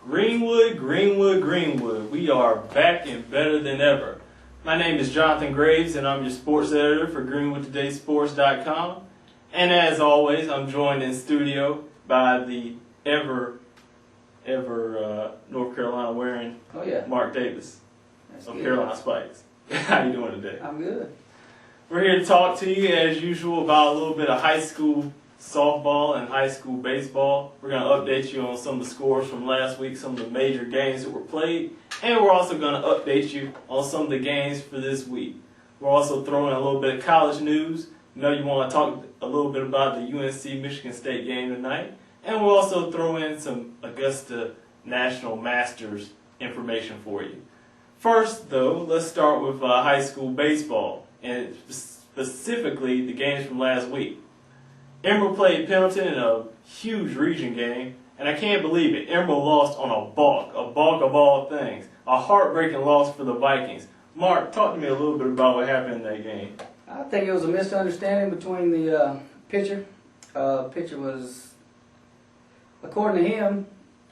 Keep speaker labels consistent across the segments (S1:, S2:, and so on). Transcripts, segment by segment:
S1: Greenwood, Greenwood, Greenwood. We are back and better than ever. My name is Jonathan Graves, and I'm your sports editor for GreenwoodTodaySports.com. And as always, I'm joined in studio by the ever North Carolina wearing Mark Davis of Carolina Spikes. How you doing today?
S2: I'm good.
S1: We're here to talk to you, as usual, about a little bit of high school softball and high school baseball. We're going to update you on some of the scores from last week, some of the major games that were played, and we're also going to update you on some of the games for this week. We're also throwing a little bit of college news. You know you want to talk a little bit about the UNC-Michigan State game tonight, and we'll also throw in some Augusta National Masters information for you. First, though, let's start with high school baseball, and specifically the games from last week. Emerald played Pendleton in a huge region game, and I can't believe it. Emerald lost on a balk of all things. A heartbreaking loss for the Vikings. Mark, talk to me a little bit about what happened in that game.
S2: I think it was a misunderstanding between the pitcher. Pitcher was, according to him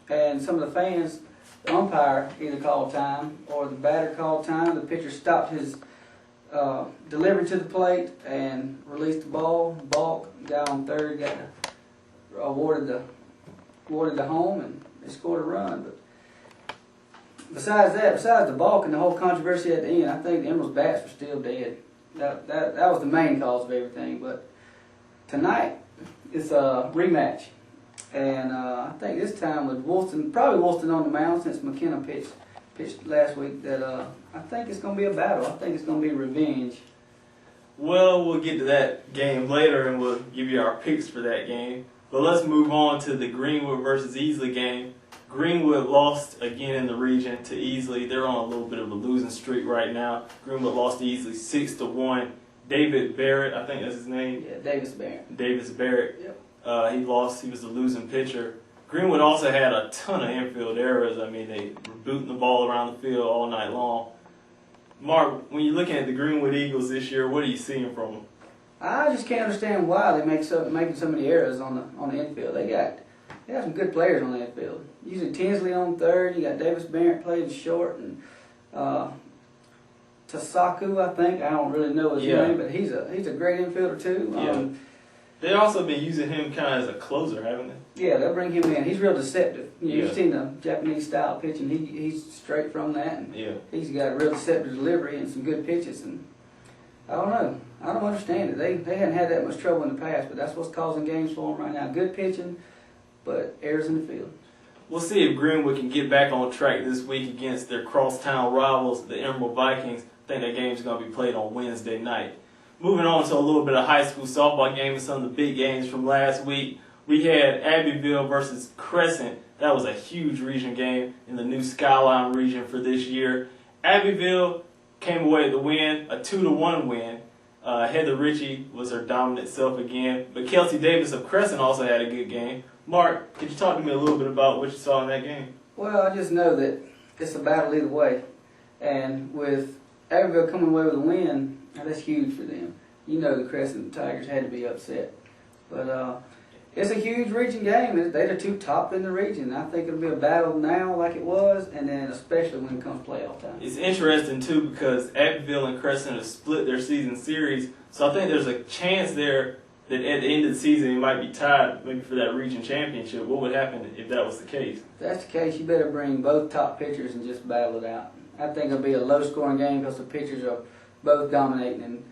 S2: and some of the fans, the umpire either called time or the batter called time. The pitcher stopped his delivery to the plate and released the ball. Balk, guy on third got awarded the home, and they scored a run. But besides the balk and the whole controversy at the end, I think the Emerald's bats were still dead. That was the main cause of everything. But tonight it's a rematch, and I think this time with probably Woolston on the mound since McKenna pitched last week. That I think it's going to be a battle. I think it's going to be revenge.
S1: Well, we'll get to that game later, and we'll give you our picks for that game. But let's move on to the Greenwood versus Easley game. Greenwood lost again in the region to Easley. They're on a little bit of a losing streak right now. Greenwood lost to Easley 6-1. David Barrett, I think that's his name.
S2: Yeah, Davis Barrett.
S1: Davis Barrett.
S2: Yep.
S1: He lost. He was the losing pitcher. Greenwood also had a ton of infield errors. I mean, they were booting the ball around the field all night long. Mark, when you're looking at the Greenwood Eagles this year, what are you seeing from them?
S2: I just can't understand why they making so many errors on the infield. They got some good players on the infield. Usually Tinsley on third. You got Davis Barrett playing short, and Tasaku, I think. I don't really know his name, but he's a great infielder too.
S1: They've also been using him kind of as a closer, haven't they?
S2: Yeah, they'll bring him in. He's real deceptive. You've seen the Japanese style pitching. He's straight from that. And he's got a real deceptive delivery and some good pitches. And I don't know. I don't understand it. They hadn't had that much trouble in the past, but that's what's causing games for them right now. Good pitching, but errors in the field.
S1: We'll see if Greenwood can get back on track this week against their crosstown rivals, the Emerald Vikings. I think that game's going to be played on Wednesday night. Moving on to a little bit of high school softball game and some of the big games from last week. We had Abbeville versus Crescent. That was a huge region game in the new Skyline region for this year. Abbeville came away with the win, a 2-1 win. Heather Ritchie was her dominant self again. But Kelsey Davis of Crescent also had a good game. Mark, could you talk to me a little bit about what you saw in that game?
S2: Well, I just know that it's a battle either way. And with Abbeville coming away with a win, that's huge for them. You know the Crescent Tigers had to be upset. But it's a huge region game. They're the two top in the region. I think it'll be a battle now like it was, and then especially when it comes playoff time.
S1: It's interesting, too, because Abbeville and Crescent have split their season series. So I think there's a chance there that at the end of the season it might be tied maybe for that region championship. What would happen if that was the case?
S2: If that's the case, you better bring both top pitchers and just battle it out. I think it'll be a low-scoring game because the pitchers are both dominating, and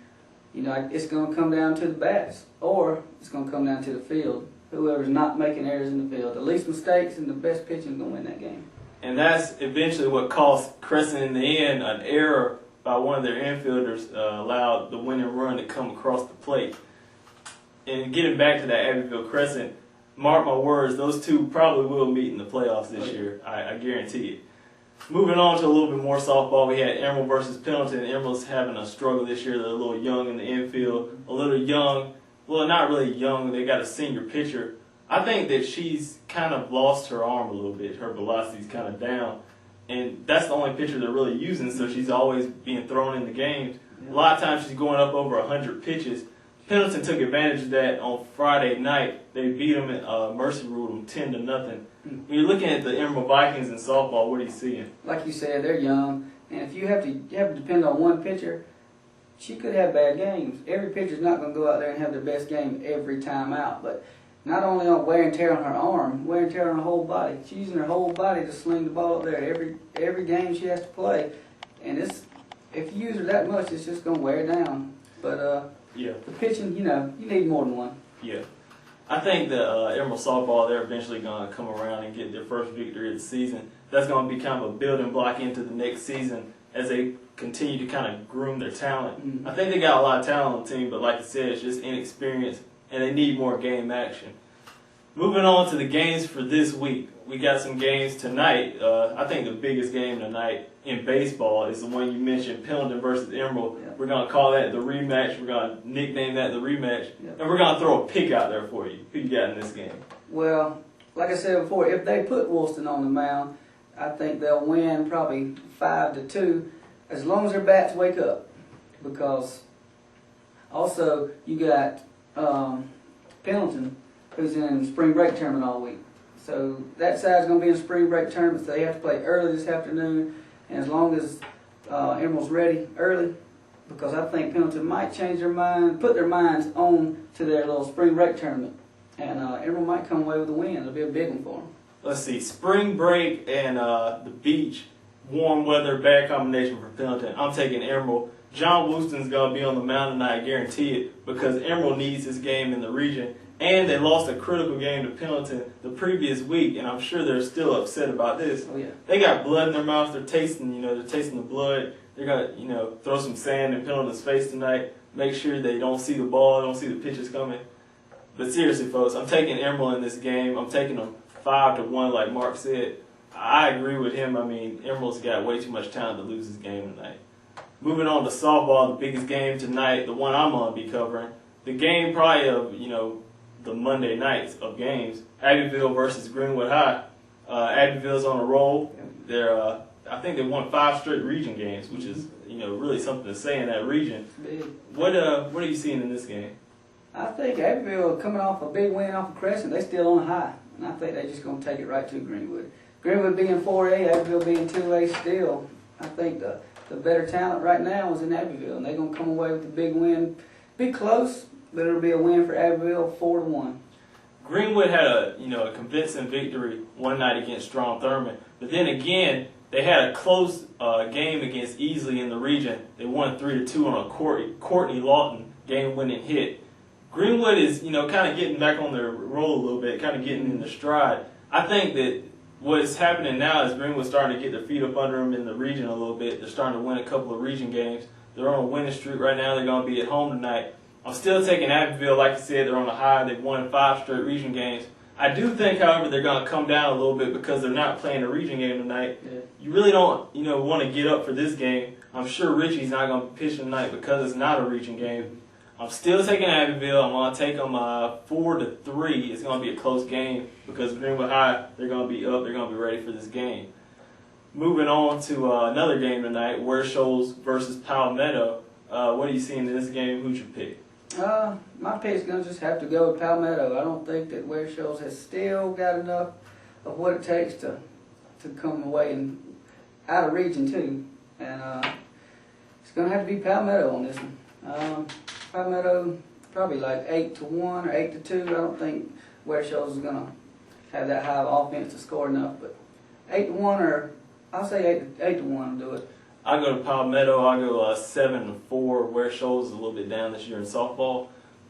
S2: it's going to come down to the bats, or it's going to come down to the field. Whoever's not making errors in the field, the least mistakes and the best pitching is going to win that game. And
S1: that's eventually what cost Crescent in the end. An error by one of their infielders allowed the winning run to come across the plate. And getting back to that Abbeville Crescent, mark my words, those two probably will meet in the playoffs this year. I guarantee it. Moving on to a little bit more softball, we had Emerald versus Pendleton. Emerald's having a struggle this year. They're a little young in the infield, a little young. Well, not really young. They got a senior pitcher. I think that she's kind of lost her arm a little bit. Her velocity's kind of down. And that's the only pitcher they're really using, so she's always being thrown in the games. A lot of times she's going up over 100 pitches. Pendleton took advantage of that on Friday night. They beat them and mercy ruled them 10-0. When you're looking at the Emerald Vikings in softball, what are you seeing?
S2: Like you said, they're young, and if you have to depend on one pitcher, she could have bad games. Every pitcher's not going to go out there and have their best game every time out, but not only on wear and tear on her arm, wear and tear on her whole body. She's using her whole body to sling the ball up there every game she has to play, and if you use her that much, it's just going to wear her down. But
S1: yeah,
S2: the pitching, you need more than one.
S1: Yeah. I think that Emerald softball, they're eventually going to come around and get their first victory of the season. That's going to be kind of a building block into the next season as they continue to kind of groom their talent.
S2: Mm-hmm.
S1: I think they got a lot of talent on the team, but like you said, it's just inexperience, and they need more game action. Moving on to the games for this week. We got some games tonight. I think the biggest game tonight in baseball is the one you mentioned, Pendleton versus Emerald.
S2: Yeah.
S1: We're going to call that the rematch. We're going to nickname that the rematch.
S2: Yeah.
S1: And we're going to throw a pick out there for you. Who you got in this game?
S2: Well, like I said before, if they put Woolston on the mound, I think they'll win probably 5-2, as long as their bats wake up. Because also you got Pendleton, who's in spring break tournament all week. So that side's going to be in spring break tournament, so they have to play early this afternoon. And as long as Emerald's ready early, because I think Pendleton might change their mind, put their minds on to their little spring break tournament. And Emerald might come away with a win. It'll be a big one for them.
S1: Let's see, spring break and the beach, warm weather, bad combination for Pendleton. I'm taking Emerald. John Woolston's going to be on the mound tonight, I guarantee it, because Emerald needs this game in the region. And they lost a critical game to Pendleton the previous week, and I'm sure they're still upset about this.
S2: Oh, yeah.
S1: They got blood in their mouth. They're tasting the blood. They're going to, throw some sand in Pendleton's face tonight, make sure they don't see the ball, don't see the pitches coming. But seriously, folks, I'm taking Emerald in this game. I'm taking them 5-1, like Mark said. I agree with him. I mean, Emerald's got way too much talent to lose this game tonight. Moving on to softball, the biggest game tonight, the one I'm going to be covering. The game probably of, the Monday nights of games, Abbeville versus Greenwood High. Abbeville's on a roll. They're, I think they won 5 straight region games, which is, really something to say in that region.
S2: Big.
S1: What are you seeing in this game?
S2: I think Abbeville coming off a big win off of Crescent, they still on a high. And I think they're just going to take it right to Greenwood. Greenwood being 4A, Abbeville being 2A still. I think the better talent right now is in Abbeville, and they're going to come away with a big win. Be close, but it'll be a win for Abbeville, 4-1.
S1: Greenwood had a convincing victory one night against Strong Thurman, but then again they had a close game against Easley in the region. They won 3-2 on a Courtney Lawton game-winning hit. Greenwood is kind of getting back on their roll a little bit, kind of getting in the stride. I think that what's happening now is Greenwood's starting to get their feet up under them in the region a little bit. They're starting to win a couple of region games. They're on a winning streak right now. They're going to be at home tonight. I'm still taking Abbeville. Like I said, they're on a high. They've won 5 straight region games. I do think, however, they're going to come down a little bit because they're not playing a region game tonight. Yeah. You really don't, want to get up for this game. I'm sure Richie's not going to be pitching tonight because it's not a region game. I'm still taking Abbeville. I'm going to take them 4-3. It's going to be a close game because Greenwood High, they're going to be up. They're going to be ready for this game. Moving on to another game tonight, Ware Shoals versus Palmetto. What are you seeing in this game? Who'd you pick?
S2: My pick's going to just have to go with Palmetto. I don't think that Ware Shoals has still got enough of what it takes to come away and out of region too. And it's going to have to be Palmetto on this one. Palmetto probably like 8-1 or 8-2. I don't think Ware Shoals is going to have that high of offense to score enough, but 8-1 or I'll say 8-1 will do it.
S1: I go to Palmetto. I go 7-4. Ware Shoals is a little bit down this year in softball.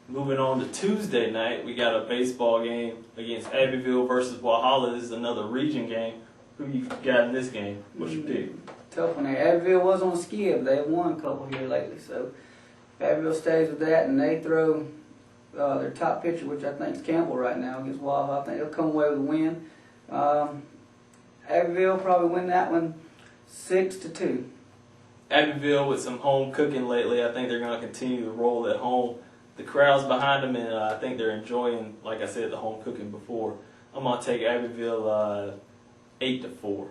S1: Moving on to Tuesday night, we got a baseball game against Abbeville versus Walhalla. This is another region game. Who you got in this game? What's your pick?
S2: Tough one there. Abbeville was on a skid, but they've won a couple here lately. So if Abbeville stays with that and they throw their top pitcher, which I think is Campbell right now against Walhalla, I think they'll come away with a win. Abbeville probably win that one 6-2.
S1: Abbeville with some home cooking lately. I think they're going to continue to roll at home. The crowd's behind them, and I think they're enjoying, like I said, the home cooking before. I'm going to take Abbeville 8-4.